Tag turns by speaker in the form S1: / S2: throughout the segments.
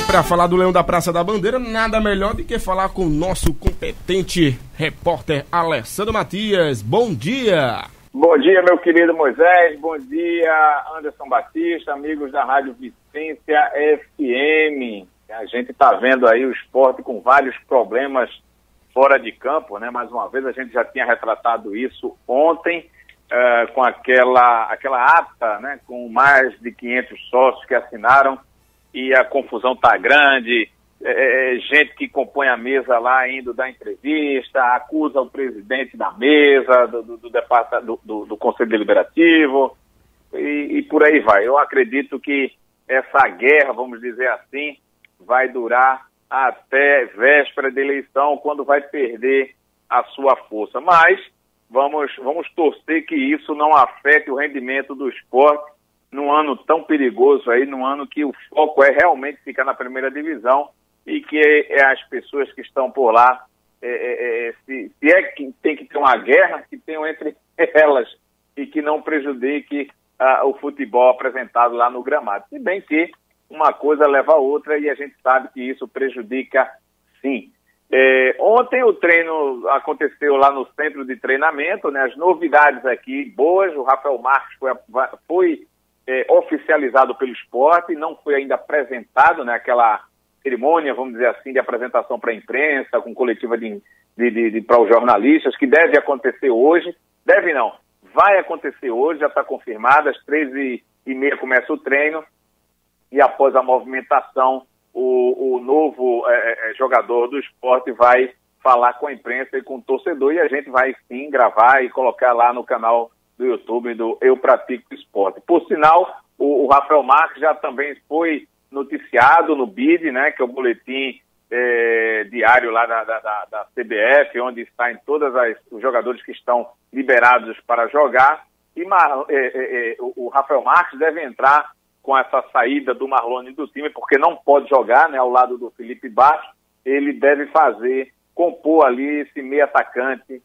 S1: para falar do Leão da Praça da Bandeira, nada melhor do que falar com o nosso competente repórter Alessandro Matias. Bom dia!
S2: Bom dia, meu querido Moisés, bom dia, Anderson Batista, amigos da Rádio Vicência FM. A gente está vendo aí o esporte com vários problemas fora de campo, né? Mais uma vez, a gente já tinha retratado isso ontem, com aquela ata, né? Com mais de 500 sócios que assinaram, e a confusão está grande, gente que compõe a mesa lá indo dar entrevista, acusa o presidente da mesa, do Conselho Deliberativo, e por aí vai. Eu acredito que essa guerra, vamos dizer assim, vai durar até véspera de eleição, quando vai perder a sua força. Mas vamos torcer que isso não afete o rendimento do esporte num ano tão perigoso aí, num ano que o foco é realmente ficar na primeira divisão, e que as pessoas que estão por lá, se é que tem que ter uma guerra, que tenham entre elas, e que não prejudique o futebol apresentado lá no gramado. Se bem que uma coisa leva a outra, e a gente sabe que isso prejudica sim. Ontem o treino aconteceu lá no centro de treinamento, né? As novidades aqui boas, o Rafael Marques foi oficializado pelo esporte, não foi ainda apresentado, né? Aquela cerimônia, vamos dizer assim, de apresentação para a imprensa, com coletiva para os jornalistas, que deve acontecer hoje. Deve não, vai acontecer hoje, já está confirmado, às 13h30 começa o treino, e após a movimentação, o novo jogador do esporte vai falar com a imprensa e com o torcedor, e a gente vai sim gravar e colocar lá no canal do YouTube do Eu Pratico Esporte. Por sinal, o Rafael Marques já também foi noticiado no BID, né, que é o boletim diário lá da CBF, onde está em todos os jogadores que estão liberados para jogar, e o Rafael Marques deve entrar com essa saída do Marlone do time, porque não pode jogar, né, ao lado do Felipe Bastos. Ele deve compor ali esse meio atacante,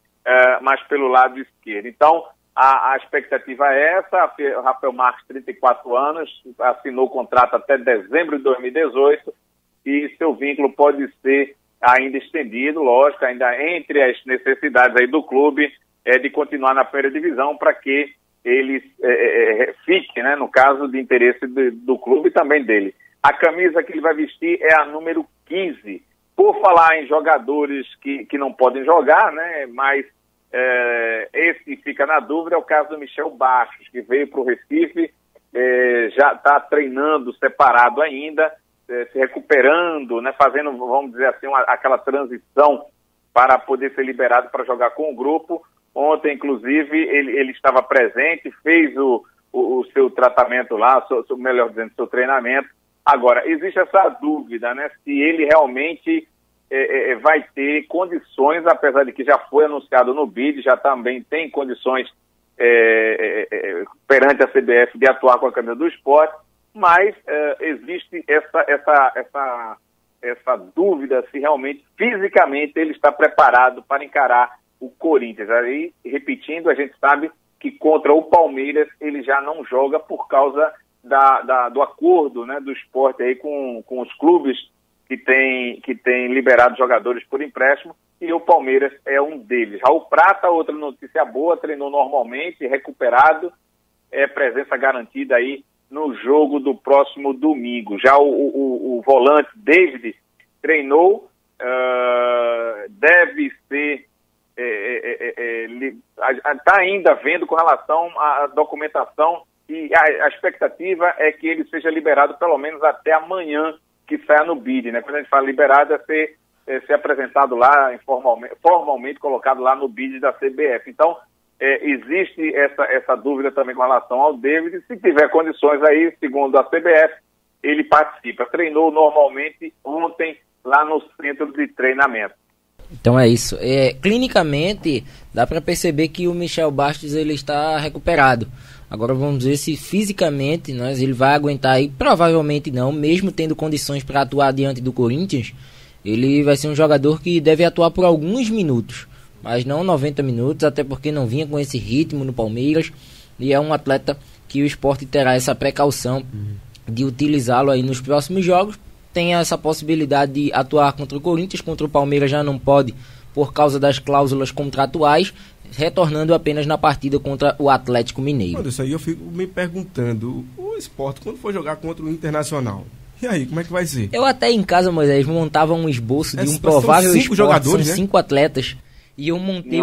S2: mas pelo lado esquerdo. Então, a expectativa é essa. O Rafael Marques, 34 anos, assinou o contrato até dezembro de 2018, e seu vínculo pode ser ainda estendido, lógico, ainda entre as necessidades aí do clube, de continuar na primeira divisão, para que ele fique, né, no caso de interesse do clube e também dele. A camisa que ele vai vestir é a número 15. Por falar em jogadores que não podem jogar, né, mas esse fica na dúvida, é o caso do Michel Bastos, que veio para o Recife, já está treinando separado ainda, se recuperando, né, fazendo, vamos dizer assim, aquela transição para poder ser liberado para jogar com o grupo. Ontem, inclusive, ele estava presente, fez o seu tratamento lá, melhor dizendo, seu treinamento. Agora, existe essa dúvida, né, se ele realmente vai ter condições, apesar de que já foi anunciado no BID, já também tem condições perante a CBF de atuar com a camisa do esporte, mas existe essa dúvida se realmente, fisicamente, ele está preparado para encarar o Corinthians. Aí, repetindo, a gente sabe que contra o Palmeiras ele já não joga por causa do acordo, né, do esporte aí com os clubes que tem liberado jogadores por empréstimo, e o Palmeiras é um deles. Raul Prata, outra notícia boa, treinou normalmente, recuperado, presença garantida aí no jogo do próximo domingo. Já o volante David treinou, deve ser está ainda vendo com relação à documentação, e a expectativa é que ele seja liberado pelo menos até amanhã, que saia no BID, né? Quando a gente fala liberado, ser apresentado lá, formalmente colocado lá no BID da CBF. Então, existe essa dúvida também com relação ao David. Se tiver condições aí, segundo a CBF, ele participa. Treinou normalmente ontem lá no centro de treinamento.
S3: Então é isso. Clinicamente, dá para perceber que o Michel Bastos ele está recuperado. Agora vamos ver se fisicamente ele vai aguentar aí. Provavelmente não, mesmo tendo condições para atuar diante do Corinthians. Ele vai ser um jogador que deve atuar por alguns minutos, mas não 90 minutos, até porque não vinha com esse ritmo no Palmeiras. E é um atleta que o Sport terá essa precaução de utilizá-lo aí nos próximos jogos, tem essa possibilidade de atuar contra o Corinthians, contra o Palmeiras já não pode por causa das cláusulas contratuais, retornando apenas na partida contra o Atlético Mineiro.
S1: Mano, isso aí eu fico me perguntando, o Sport, quando for jogar contra o Internacional, e aí, como é que vai ser?
S3: Eu até em casa, Moisés, montava um esboço de um
S1: são
S3: provável
S1: 5
S3: Sport,
S1: jogadores,
S3: são
S1: né?
S3: 5 atletas, e eu montei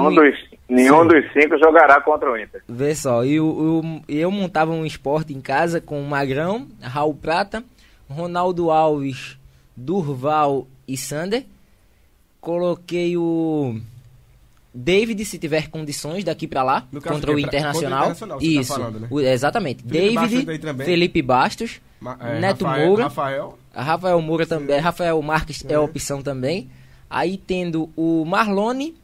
S2: Nenhum dos 5 jogará contra o Inter.
S3: Vê só, eu montava um Sport em casa com o Magrão, Raul Prata, Ronaldo Alves, Durval e Sander. Coloquei o David, se tiver condições, daqui pra lá, contra o Internacional.
S1: Contra o Internacional, você
S3: isso,
S1: tá falando, né?
S3: Exatamente.
S1: Felipe
S3: David,
S1: Bastos
S3: Felipe Bastos, Neto Moura, Rafael Moura também, Rafael Marques é opção também. Aí tendo o Marlone,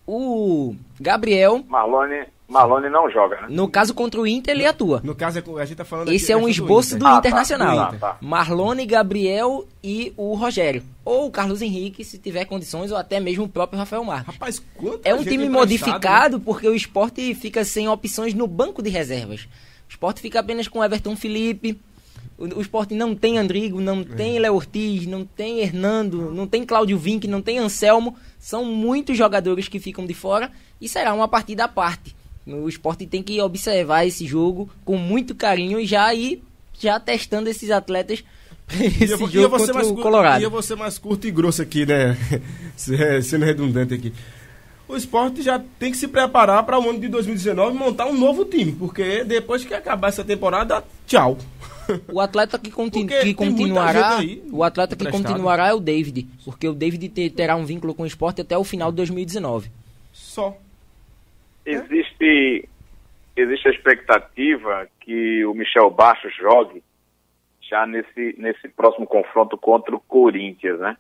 S3: o Gabriel.
S2: Marlone não joga, né?
S3: No caso contra o Inter ele atua.
S1: No caso a gente tá falando
S3: esse
S1: aqui,
S3: é um esboço do Internacional.
S2: Tá.
S3: Marlone, Gabriel e o Rogério. Ou o Carlos Henrique, se tiver condições, ou até mesmo o próprio Rafael Marques.
S1: Rapaz,
S3: é um time modificado, né? Porque o Sport fica sem opções no banco de reservas. O Sport fica apenas com Everton Felipe. O Sport não tem Andrigo, não tem Léo Ortiz, não tem Hernando, não tem Cláudio Vinck, não tem Anselmo. São muitos jogadores que ficam de fora e será uma partida à parte. O Sport tem que observar esse jogo com muito carinho e já ir testando esses atletas para esse jogo contra o Colorado.
S1: E eu vou ser mais curto e grosso aqui, né? Sendo redundante aqui. O Sport já tem que se preparar para o ano de 2019 montar um novo time, porque depois que acabar essa temporada, tchau.
S3: O atleta que continuará é o David, porque o David terá um vínculo com o Sport até o final de 2019.
S1: Só.
S2: Existe a expectativa que o Michel Bastos jogue já nesse próximo confronto contra o Corinthians, né?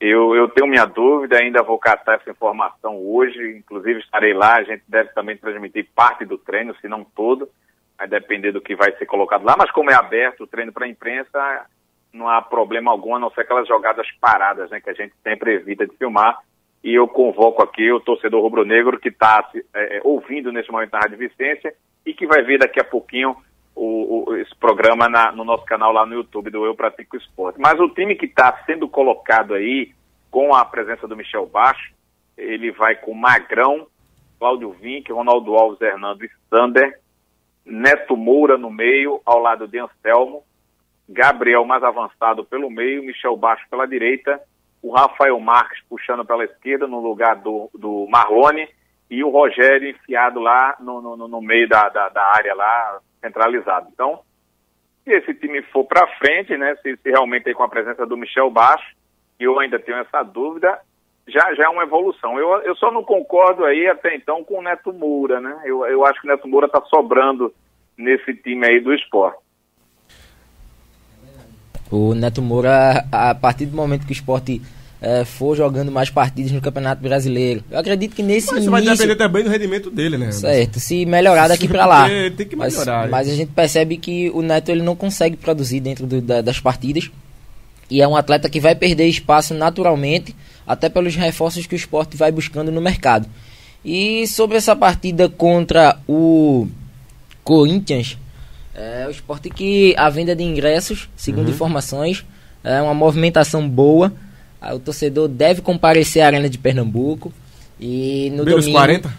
S2: Eu tenho minha dúvida, ainda vou catar essa informação hoje, inclusive estarei lá, a gente deve também transmitir parte do treino, se não todo, vai depender do que vai ser colocado lá, mas como é aberto o treino para a imprensa, não há problema algum, a não ser aquelas jogadas paradas, né, que a gente sempre evita de filmar, e eu convoco aqui o torcedor rubro-negro que está ouvindo nesse momento na Rádio Vicência e que vai ver daqui a pouquinho esse programa no nosso canal lá no YouTube do Eu Pratico Esporte. Mas o time que está sendo colocado aí, com a presença do Michel Bastos, ele vai com Magrão, Cláudio Vinck, Ronaldo Alves, Hernando e Sander, Neto Moura no meio, ao lado de Anselmo, Gabriel mais avançado pelo meio, Michel Bastos pela direita, o Rafael Marques puxando pela esquerda no lugar do Marlone e o Rogério enfiado lá no meio da área lá, centralizado. Então, se esse time for para frente, né, se realmente tem com a presença do Michel Bastos, eu ainda tenho essa dúvida, já é uma evolução. Eu só não concordo aí até então com o Neto Moura, né? Eu acho que o Neto Moura está sobrando nesse time aí do Sport.
S3: O Neto Moura, a partir do momento que o Sport for jogando mais partidas no Campeonato Brasileiro, eu acredito que nesse início...
S1: Mas vai depender também do rendimento dele, né?
S3: Certo, se melhorar daqui pra lá.
S1: Tem que melhorar.
S3: Mas a gente percebe que o Neto ele não consegue produzir dentro das partidas. E é um atleta que vai perder espaço naturalmente, até pelos reforços que o Sport vai buscando no mercado. E sobre essa partida contra o Corinthians, o Sport que a venda de ingressos, segundo informações, é uma movimentação boa. O torcedor deve comparecer à Arena de Pernambuco. E no domingo,
S1: 40?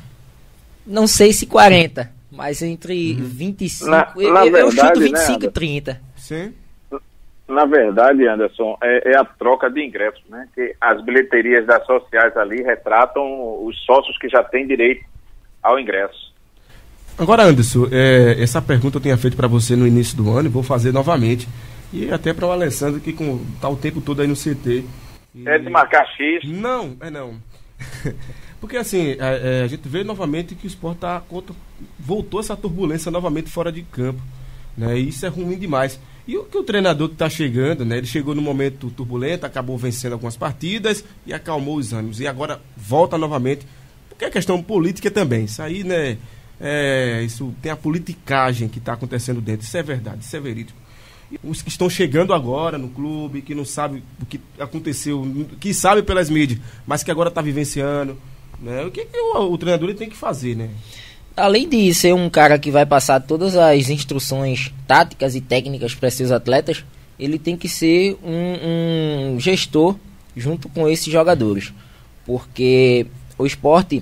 S3: Não sei se 40, mas entre 25... eu chuto 25 e 30.
S1: Sim.
S2: Na verdade, Anderson, é a troca de ingressos, né? Que as bilheterias das sociais ali retratam os sócios que já têm direito ao ingresso.
S1: Agora, Anderson, essa pergunta eu tinha feito para você no início do ano e vou fazer novamente. E até para o Alessandro, que está o tempo todo aí no CT.
S2: É de marcar X?
S1: Não. Porque assim, a gente vê novamente que o Sport voltou essa turbulência novamente fora de campo, né? E isso é ruim demais. E o treinador que está chegando, né? Ele chegou num momento turbulento, acabou vencendo algumas partidas e acalmou os ânimos. E agora volta novamente, porque é questão política também. Isso aí, né? Isso tem a politicagem que está acontecendo dentro. Isso é verdade, isso é verídico. E os que estão chegando agora no clube, que não sabem o que aconteceu, que sabe pelas mídias, mas que agora está vivenciando, né? O que o treinador ele tem que fazer, né?
S3: Além de ser um cara que vai passar todas as instruções táticas e técnicas para seus atletas, ele tem que ser um gestor junto com esses jogadores, porque o Sport,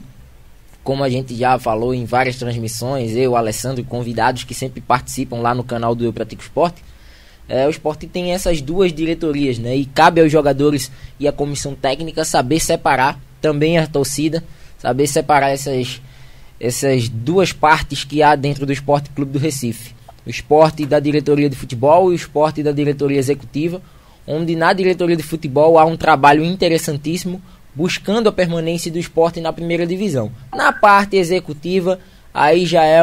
S3: como a gente já falou em várias transmissões, eu, Alessandro e convidados que sempre participam lá no canal do Eu Pratico Esporte, o Sport tem essas duas diretorias, né? E cabe aos jogadores e à comissão técnica saber separar, também a torcida, saber separar essas duas partes que há dentro do Esporte Clube do Recife. O Sport da diretoria de futebol e o Sport da diretoria executiva, onde na diretoria de futebol há um trabalho interessantíssimo, buscando a permanência do Sport na primeira divisão. Na parte executiva, aí já é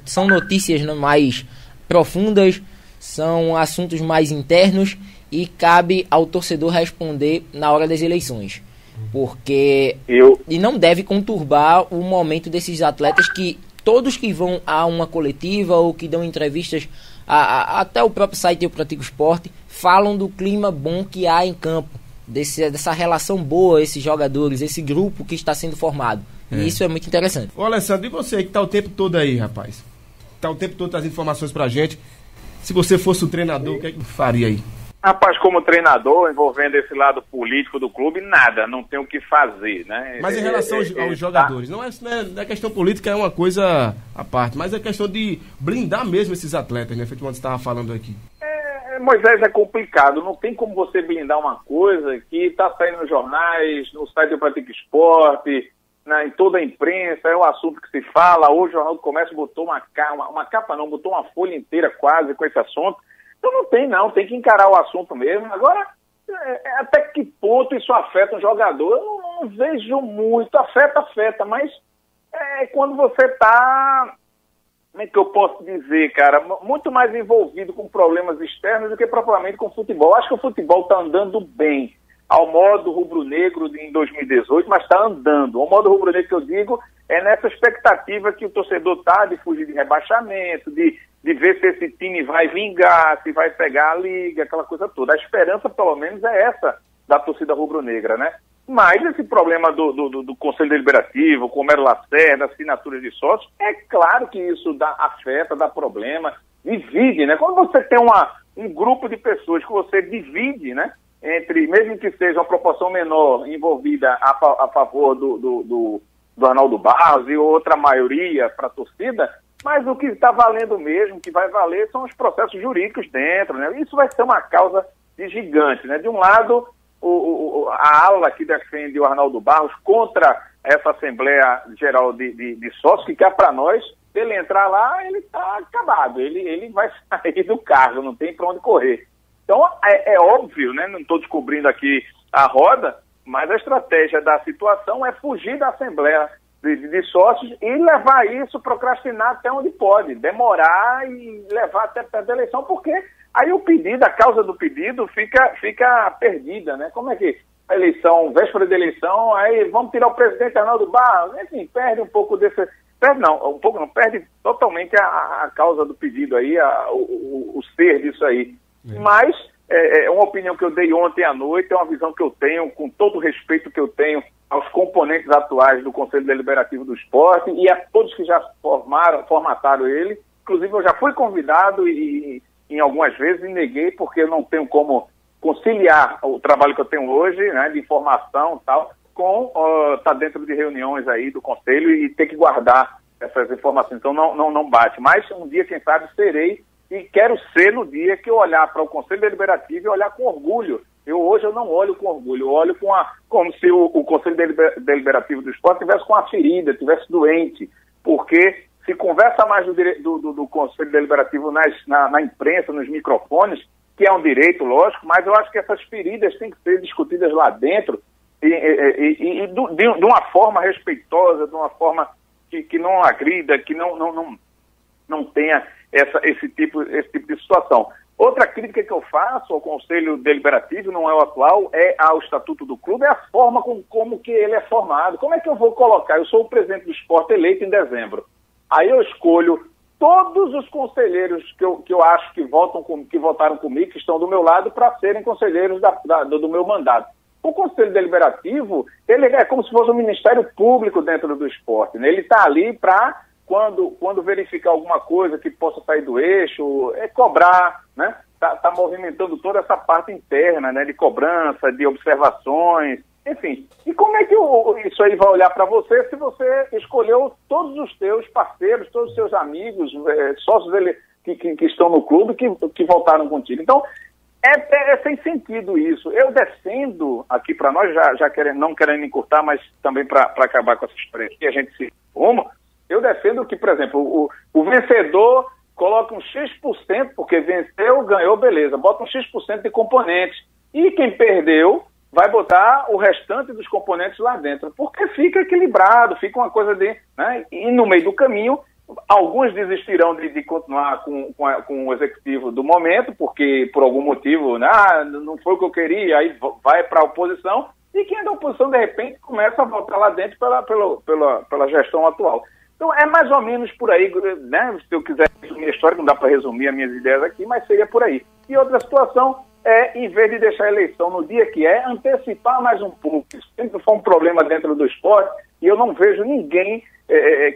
S3: são notícias mais profundas, são assuntos mais internos e cabe ao torcedor responder na hora das eleições. Porque e não deve conturbar o momento desses atletas, que todos que vão a uma coletiva ou que dão entrevistas, até o próprio site Eu Pratico Esporte, falam do clima bom que há em campo, dessa relação boa, esses jogadores, esse grupo que está sendo formado. E isso é muito interessante.
S1: Ô Alessandro, e você que está o tempo todo aí, rapaz? Está o tempo todo trazendo informações pra gente. Se você fosse o treinador, o que é que faria aí?
S2: Rapaz, como treinador, envolvendo esse lado político do clube, nada, não tem o que fazer, né?
S1: Mas em relação aos jogadores, não é questão política, é uma coisa à parte, mas é questão de blindar mesmo esses atletas, né? Feito como você estava falando aqui.
S2: Moisés, é complicado, não tem como você blindar uma coisa que está saindo nos jornais, no site do Pratico Esporte, em toda a imprensa, é o assunto que se fala. Hoje o Jornal do Comércio botou botou uma folha inteira quase com esse assunto. Então não tem que encarar o assunto mesmo. Agora, até que ponto isso afeta um jogador? Eu não vejo muito, afeta, mas quando você está, como é que eu posso dizer, cara, muito mais envolvido com problemas externos do que propriamente com o futebol. Acho que o futebol está andando bem ao modo rubro-negro em 2018, mas está andando. O modo rubro-negro que eu digo é nessa expectativa que o torcedor está de fugir de rebaixamento, de ver se esse time vai vingar, se vai pegar a liga, aquela coisa toda. A esperança, pelo menos, é essa da torcida rubro-negra, né? Mas esse problema do Conselho Deliberativo, com o Mero Lacerda, assinaturas de sócios, é claro que isso afeta, dá problema, divide, né? Quando você tem um grupo de pessoas que você divide, né? Mesmo que seja uma proporção menor envolvida a favor do Arnaldo Barros e outra maioria para a torcida, mas o que está valendo mesmo, que vai valer, são os processos jurídicos dentro, né? Isso vai ser uma causa de gigante, né? De um lado, a ala que defende o Arnaldo Barros contra essa Assembleia Geral de Sócios, que cá para nós, se ele entrar lá, ele está acabado, ele vai sair do cargo, não tem para onde correr. Então, é óbvio, né? Não estou descobrindo aqui a roda, mas a estratégia da situação é fugir da Assembleia de Sócios e levar isso, procrastinar até onde pode, demorar e levar até perto da eleição, porque aí a causa do pedido fica perdida, né? Como é que a eleição, véspera de eleição, aí vamos tirar o presidente Arnaldo Barros, enfim, perde um pouco desse... Perde totalmente a causa do pedido aí, o ser disso aí. Mas é uma opinião que eu dei ontem à noite, é uma visão que eu tenho, com todo o respeito que eu tenho aos componentes atuais do Conselho Deliberativo do Esporte e a todos que já formataram ele. Inclusive, eu já fui convidado e em algumas vezes neguei, porque eu não tenho como conciliar o trabalho que eu tenho hoje, né, de informação e tal, com estar dentro de reuniões aí do Conselho e ter que guardar essas informações. Então, não bate. Mas um dia, quem sabe, serei. E quero ser no dia que eu olhar para o Conselho Deliberativo e olhar com orgulho. Hoje eu não olho com orgulho, eu olho como se o Conselho Deliberativo do Esporte tivesse com uma ferida, tivesse doente. Porque se conversa mais do Conselho Deliberativo na imprensa, nos microfones, que é um direito, lógico, mas eu acho que essas feridas têm que ser discutidas lá dentro e de uma forma respeitosa, de uma forma que não agrida, que não tenha esse tipo de situação. Outra crítica que eu faço ao Conselho Deliberativo, não é o atual, é ao Estatuto do Clube, é a forma como que ele é formado. Como é que eu vou colocar? Eu sou o presidente do Esporte eleito em dezembro. Aí eu escolho todos os conselheiros que eu acho que votaram comigo, que estão do meu lado, para serem conselheiros do meu mandato. O Conselho Deliberativo, ele é como se fosse um Ministério Público dentro do esporte, né? Ele está ali para quando verificar alguma coisa que possa sair do eixo, cobrar, né? Tá movimentando toda essa parte interna, né? De cobrança, de observações, enfim. E como é que isso aí vai olhar para você se você escolheu todos os teus parceiros, todos os seus amigos, sócios que estão no clube, que votaram contigo? Então, é sem sentido isso. Eu defendo aqui para nós, já não querendo encurtar, mas também para acabar com essa história aqui, a gente se rumo, eu defendo que, por exemplo, o vencedor coloca um X%, porque venceu, ganhou, beleza, bota um X% de componentes. E quem perdeu vai botar o restante dos componentes lá dentro, porque fica equilibrado, fica uma coisa de... né? E no meio do caminho, alguns desistirão de continuar com o executivo do momento, porque por algum motivo, né, não foi o que eu queria, aí vai para a oposição, e quem é da oposição, de repente, começa a voltar lá dentro pela gestão atual. Então, é mais ou menos por aí, né? Se eu quiser resumir a história, não dá para resumir as minhas ideias aqui, mas seria por aí. E outra situação é, em vez de deixar a eleição no dia que antecipar mais um pouco. Isso sempre foi um problema dentro do esporte, e eu não vejo ninguém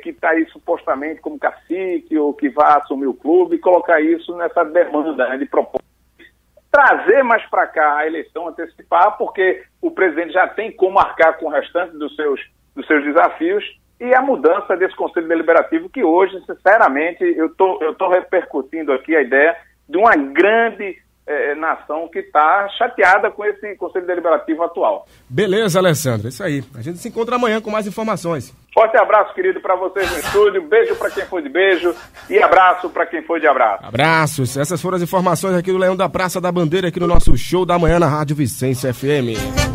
S2: que está aí supostamente como cacique ou que vai assumir o clube e colocar isso nessa demanda, né, de propósito. Trazer mais para cá a eleição, antecipar, porque o presidente já tem como marcar com o restante dos seus desafios, e a mudança desse Conselho Deliberativo, que hoje, sinceramente, eu tô repercutindo aqui a ideia de uma grande nação que está chateada com esse Conselho Deliberativo atual.
S1: Beleza, Alessandro, isso aí. A gente se encontra amanhã com mais informações.
S2: Forte abraço, querido, para vocês no estúdio. Beijo para quem foi de beijo e abraço para quem foi de abraço.
S1: Abraços. Essas foram as informações aqui do Leão da Praça da Bandeira, aqui no nosso Show da Manhã na Rádio Vicência FM.